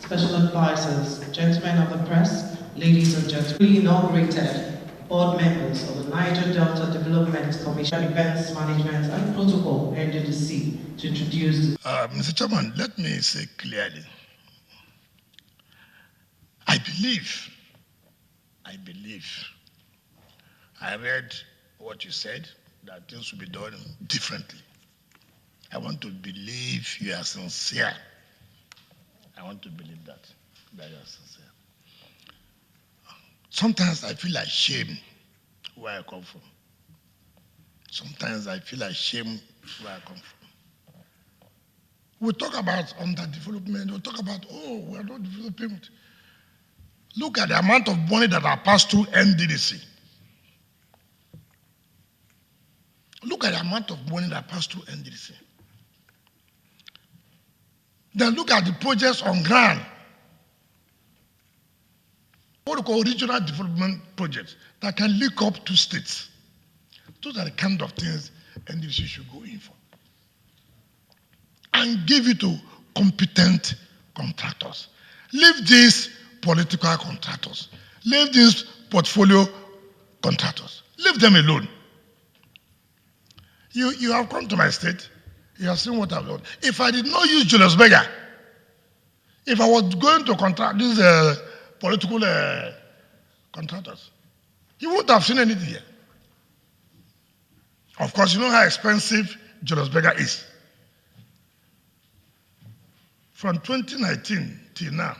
special advisors, gentlemen of the press, ladies and gentlemen, we inaugurated board members of the Niger Delta Development Commission, Events Management and Protocol, NDDC, to introduce. Mr. Chairman, let me say clearly, I read what you said, that things will be done differently. I want to believe you are sincere. I want to believe that you are sincere. Sometimes I feel ashamed where I come from. Sometimes I feel ashamed where I come from. We talk about underdevelopment, we talk about, we are not developing. Look at the amount of money that are passed through NDDC. Look at the amount of money that passed through NDDC. Then look at the projects on ground. What we call regional development projects that can link up to states. Those are the kind of things NDDC should go in for. And give it to competent contractors. Leave these political contractors. Leave these portfolio contractors. Leave them alone. You have come to my state. You have seen what I've done. If I did not use Julius Berger, if I was going to contract these political contractors, you wouldn't have seen anything here. Of course, you know how expensive Julius Berger is. From 2019 till now,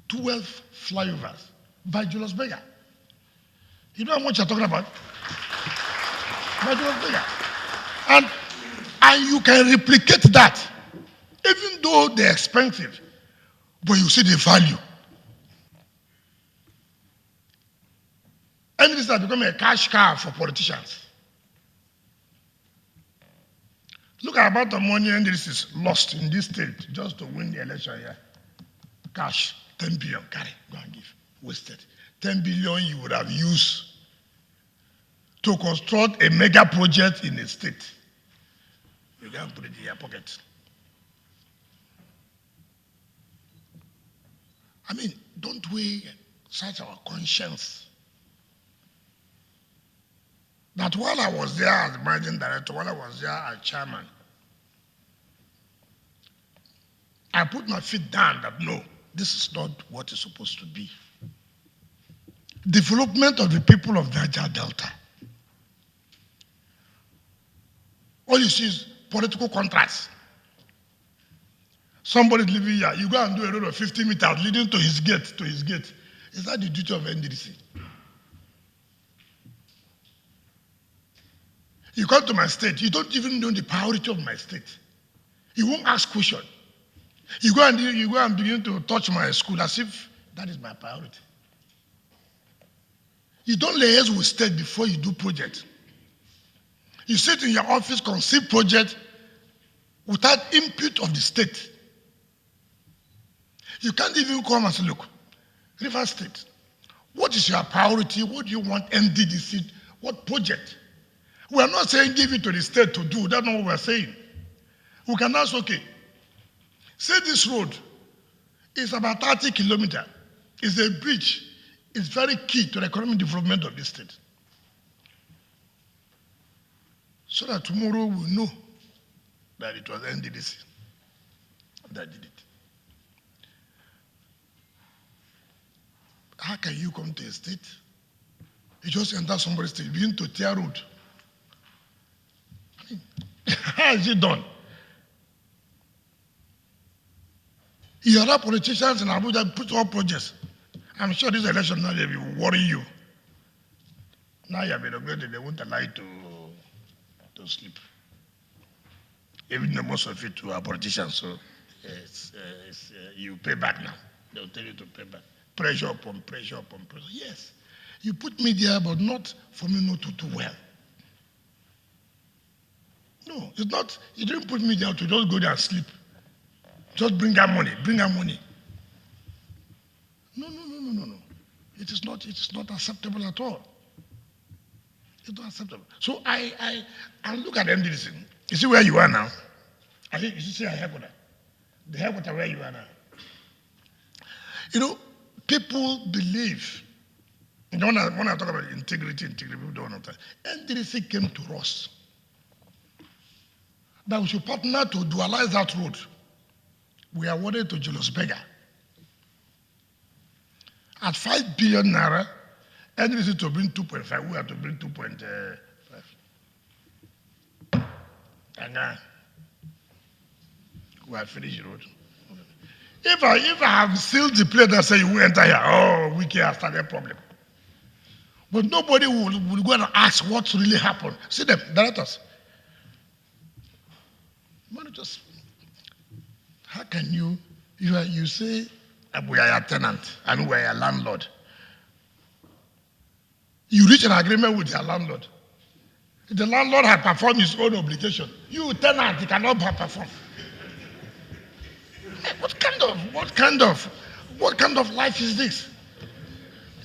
12 flyovers by Julius Berger. You know how much you're talking about? By Julius Berger. And you can replicate that, even though they're expensive, but you see the value. And this has become a cash cow for politicians. Look at the amount of money NDDC is lost in this state just to win the election here. Cash, 10 billion, carry, go and give, wasted. 10 billion you would have used to construct a mega project in a state. You can't put it in your pocket. I mean, don't we search our conscience? That while I was there as managing director, while I was there as chairman, I put my feet down that no, this is not what it's supposed to be. Development of the people of Niger Delta. All you see is political contracts. Somebody living here, you go and do a road of 50 meters leading to his gate, Is that the duty of NDDC? You come to my state, you don't even know the priority of my state. You won't ask questions. You go and begin to touch my school as if that is my priority. You don't liaise with state before you do project. You sit in your office, conceive project without input of the state. You can't even come and say, look, River State, what is your priority? What do you want NDDC? What project? We are not saying give it to the state to do. That's not what we're saying. We can ask, okay, say this road is about 30 kilometers. It's a bridge. It's very key to the economic development of this state. So that tomorrow we'll know that it was NDDC that did it. How can you come to a state? You just enter somebody's state, begin to tear road. I mean, how is it done? You have politicians in Abuja put up projects. I'm sure this election now they will worry you. Now you have been upgraded, they won't allow you to sleep. Even though most of it are politicians, so you pay back now. They'll tell you to pay back. Pressure upon pressure upon pressure. Yes, you put me there, but not for me not to do well. No, it's not. You didn't put me there to just go there and sleep. Just bring her money. Bring her money. No. It is not acceptable at all. It's not acceptable. So I look at NDDC. You see where you are now? I think you see a headquarters. The headquarters where you are now. You know, people believe, you know, when I talk about integrity, people don't understand. NDDC came to us that we should partner to dualize that road. We awarded to Julius Berger. At 5 billion naira, NDDC to bring 2.5, we have to bring 2.5. And we have finished the road. If I have sealed the plate and say you will enter here, oh, Wike has started a problem. But nobody will go and ask what really happened. See them, directors. Managers, how can you say we are a tenant and we are a landlord? You reach an agreement with your landlord. The landlord has performed his own obligation. You tenant, he cannot perform. What kind of life is this?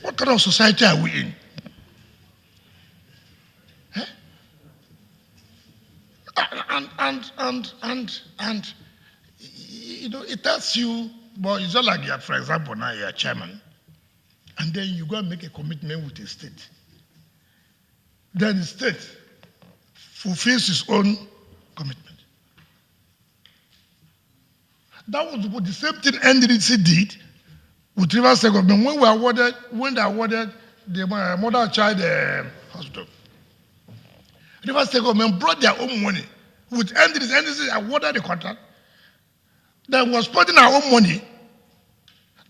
What kind of society are we in? Huh? And you know, it tells you, well, it's not like for example, now you're a chairman, and then you go and make a commitment with the state. Then the state fulfills its own commitment. That was the same thing NDDC did with Rivers State Government when they awarded the mother child hospital. Rivers State Government brought their own money with NDDC. NDDC awarded the contract. They was putting our own money,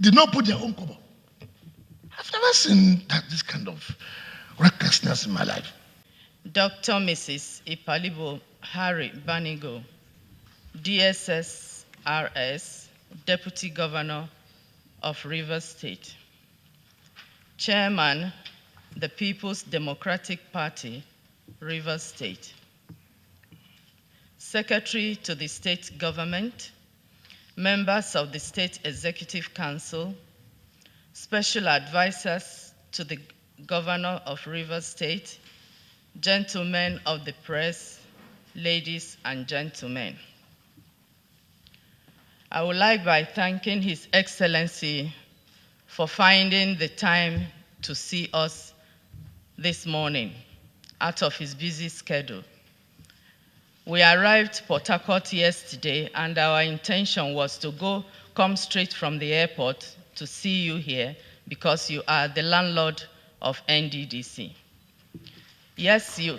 did not put their own cover. I've never seen this kind of recklessness in my life. Dr. Mrs. Ipalibo Harry Banigo, DSS RS, Deputy Governor of Rivers State. Chairman, the People's Democratic Party, Rivers State. Secretary to the State Government, members of the State Executive Council, special advisors to the Governor of Rivers State, gentlemen of the press, ladies and gentlemen. I would like by thanking His Excellency for finding the time to see us this morning out of his busy schedule. We arrived Port Harcourt yesterday, and our intention was to come straight from the airport to see you here because you are the landlord of NDDC. Yes, you.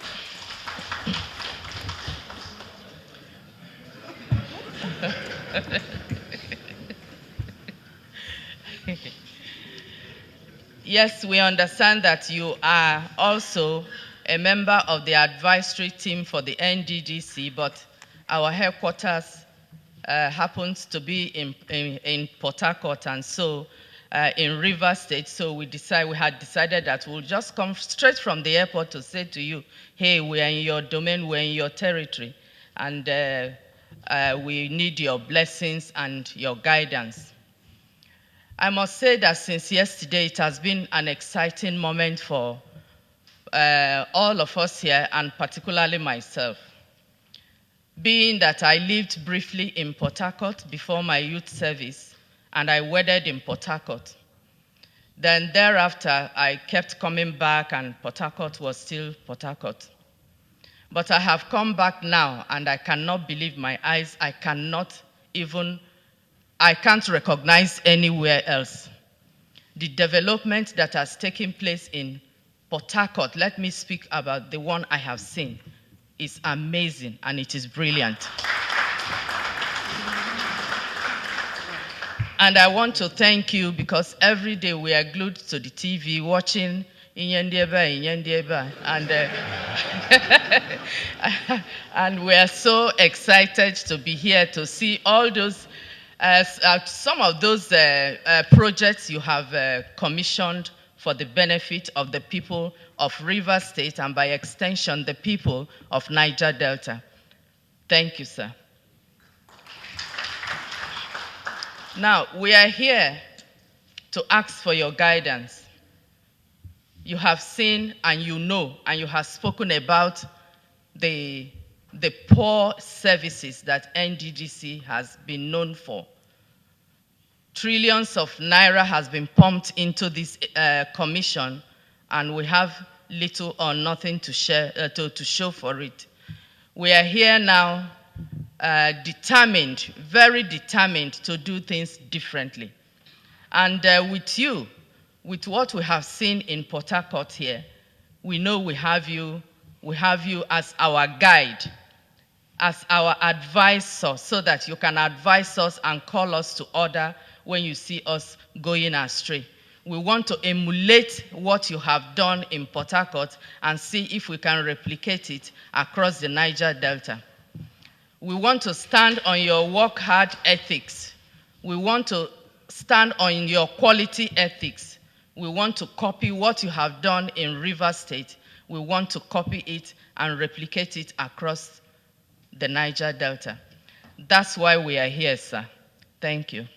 Yes, we understand that you are also a member of the advisory team for the NDDC, but our headquarters happens to be in Port Harcourt, and so in Rivers State. So we had decided that we'll just come straight from the airport to say to you, hey, we're in your domain, we're in your territory, and we need your blessings and your guidance. I must say that since yesterday, it has been an exciting moment for all of us here, and particularly myself. Being that I lived briefly in Port Harcourt before my youth service, and I wedded in Port Harcourt. Then thereafter, I kept coming back, and Port Harcourt was still Port Harcourt. But I have come back now, and I cannot believe my eyes. I can't recognize anywhere else. The development that has taken place in Port Harcourt, let me speak about the one I have seen, is amazing, and it is brilliant. And I want to thank you because every day we are glued to the TV watching Inyendieba, and we are so excited to be here to see all those, some of those projects you have commissioned for the benefit of the people of Rivers State and by extension the people of Niger Delta. Thank you, sir. Now, we are here to ask for your guidance. You have seen and you know and you have spoken about the poor services that NDDC has been known for. Trillions of naira has been pumped into this commission, and we have little or nothing to show for it. We are here now determined, very determined to do things differently. And with you, with what we have seen in Port Harcourt here, we know we have you as our guide, as our advisor, so that you can advise us and call us to order when you see us going astray. We want to emulate what you have done in Port Harcourt and see if we can replicate it across the Niger Delta. We want to stand on your work hard ethics. We want to stand on your quality ethics. We want to copy what you have done in Rivers State. We want to copy it and replicate it across the Niger Delta. That's why we are here, sir. Thank you.